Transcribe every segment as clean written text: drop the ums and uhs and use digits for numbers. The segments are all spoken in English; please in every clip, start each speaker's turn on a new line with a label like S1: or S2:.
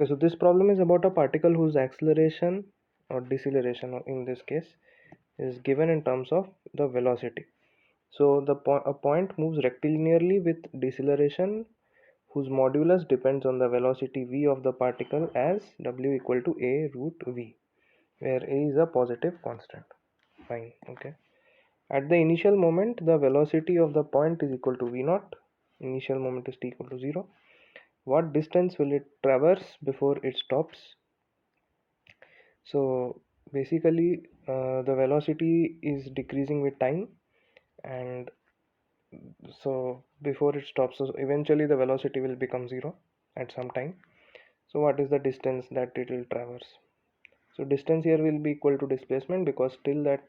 S1: Okay, so this problem is about a particle whose acceleration or deceleration in this case is given in terms of the velocity. So a point moves rectilinearly with deceleration whose modulus depends on the velocity v of the particle as w equal to a root v, where a is a positive constant. Fine, okay. At the initial moment, the velocity of the point is equal to v naught. Initial moment is t equal to 0. What distance will it traverse before it stops? So basically, the velocity is decreasing with time, and so before it stops, so eventually the velocity will become 0 at some time. So what is the distance that it will traverse? So distance here will be equal to displacement, because till that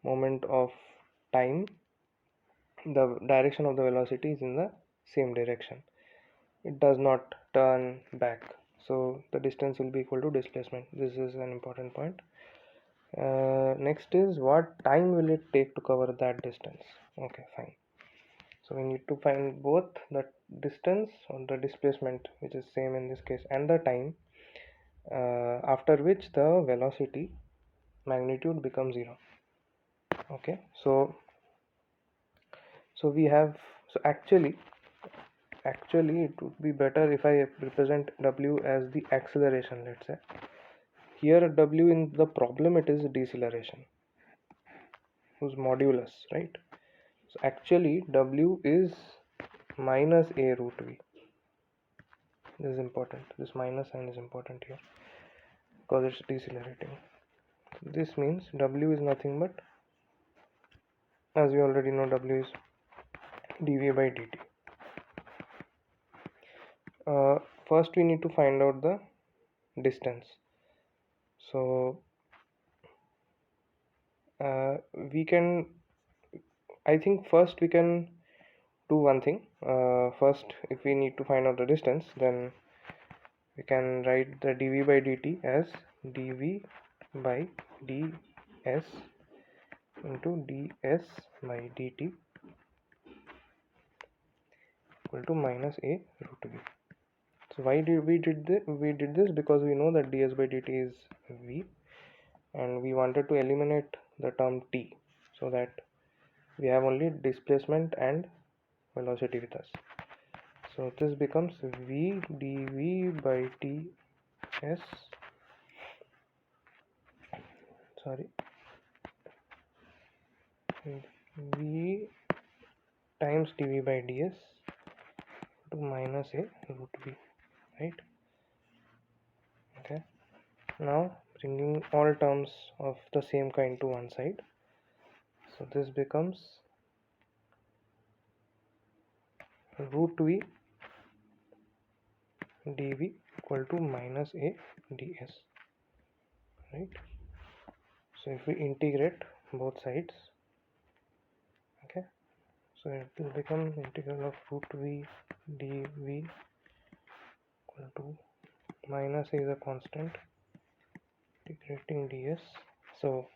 S1: moment of time the direction of the velocity is in the same direction, it does not turn back, so the distance will be equal to displacement. This is an important point. Next is, what time will it take to cover that distance? Okay, fine. So we need to find both the distance or the displacement, which is same in this case, and the time after which the velocity magnitude becomes 0. Okay, so we have, so actually it would be better if I represent w as the acceleration. Let's say here w in the problem, it is deceleration whose modulus, right? So actually w is minus a root v. This is important, this minus sign is important here because it's decelerating. This means w is nothing but, as we already know, w is dv by dt. First we need to find out the distance. So we can, I think first we can do one thing. First, if we need to find out the distance, then we can write the dv by dt as dv by ds into ds by dt equal to minus a root v. So why did we did this? Because we know that ds by dt is v, and we wanted to eliminate the term t, so that we have only displacement and velocity with us. So this becomes v dv by ts, sorry, v times dv by ds to minus a root v, right? Okay, now bringing all terms of the same kind to one side, so this becomes root v dv equal to minus a ds, right? So if we integrate both sides, okay, so it will become integral of root v dv equal to minus a is a constant, integrating ds. So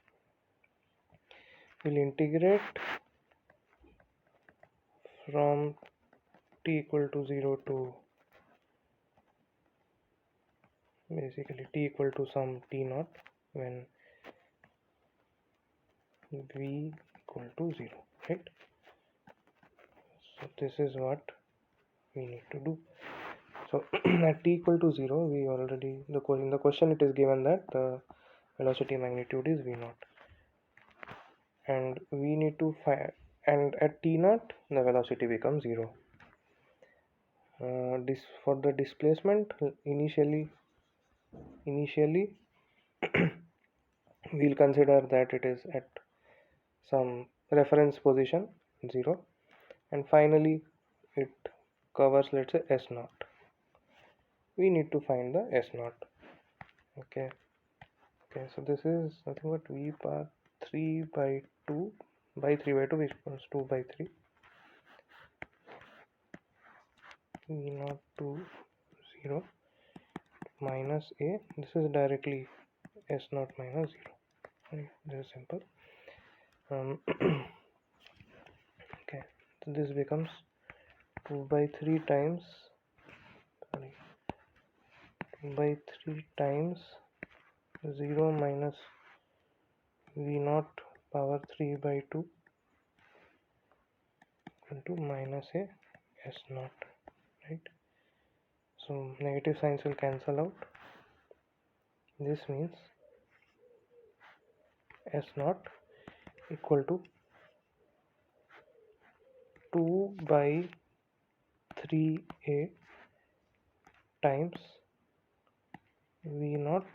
S1: we'll integrate from t equal to 0 to basically t equal to some t naught when v equal to 0, right? So this is what we need to do. So at t equal to 0, we already, in the question it is given that the velocity magnitude is v naught, and we need to find, and at t naught the velocity becomes 0. This for the displacement, initially we'll consider that it is at some reference position 0, and finally it covers, let's say, s naught. We need to find the s naught. Okay, so this is nothing but v power 3 by 2 by 3 by 2, which equals 2 by 3 v naught to 0 minus a, this is directly s naught minus 0, right? This is simple. Okay, so this becomes 2 by 3 times, sorry, by 3 times 0 minus v naught power 3 by 2 into minus a s naught, right? So negative signs will cancel out. This means s naught equal to 2 by 3a times v naught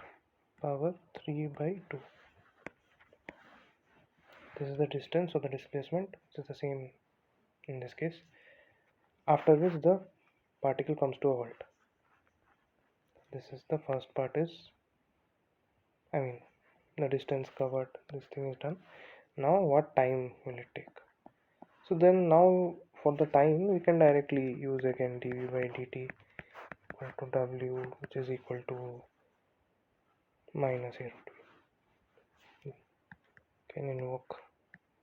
S1: power 3 by 2. This is the distance or the displacement, which is the same in this case, after which the particle comes to a halt. This is the first part is, the distance covered, this thing is done. Now what time will it take? So then now for the time we can directly use again dv by dt equal to w, which is equal to minus a root v. Can invoke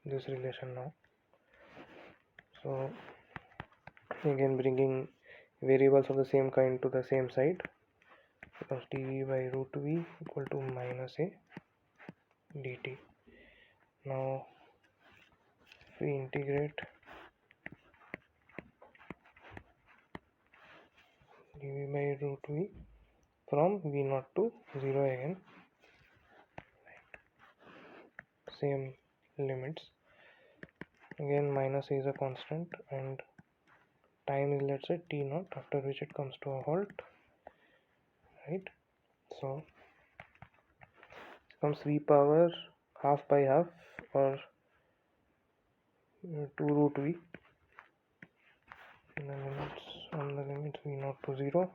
S1: this relation now. So again bringing variables of the same kind to the same side, because dv by root v equal to minus a dt. Now if we integrate dv by root v from v naught to 0 again, same limits, again minus a is a constant and time is, let's say, t naught, after which it comes to a halt, right? So it becomes v power half by half, or 2 root v, and the limits on the limits v naught to 0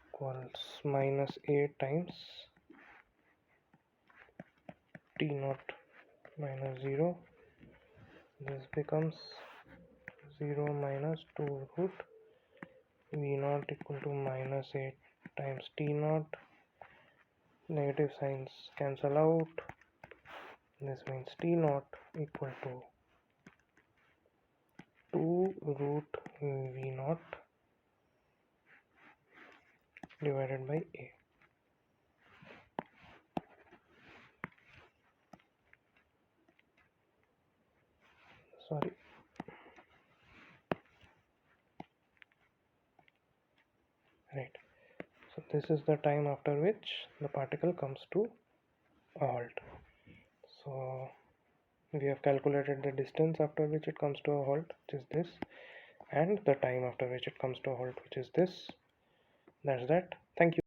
S1: equals minus a times t naught minus 0. This becomes 0 minus 2 root v naught equal to minus 8 times t naught. Negative signs cancel out. This means t naught equal to 2 root v naught divided by a. Sorry. Right. So this is the time after which the particle comes to a halt. So we have calculated the distance after which it comes to a halt, which is this, and the time after which it comes to a halt, which is this. That's that. Thank you.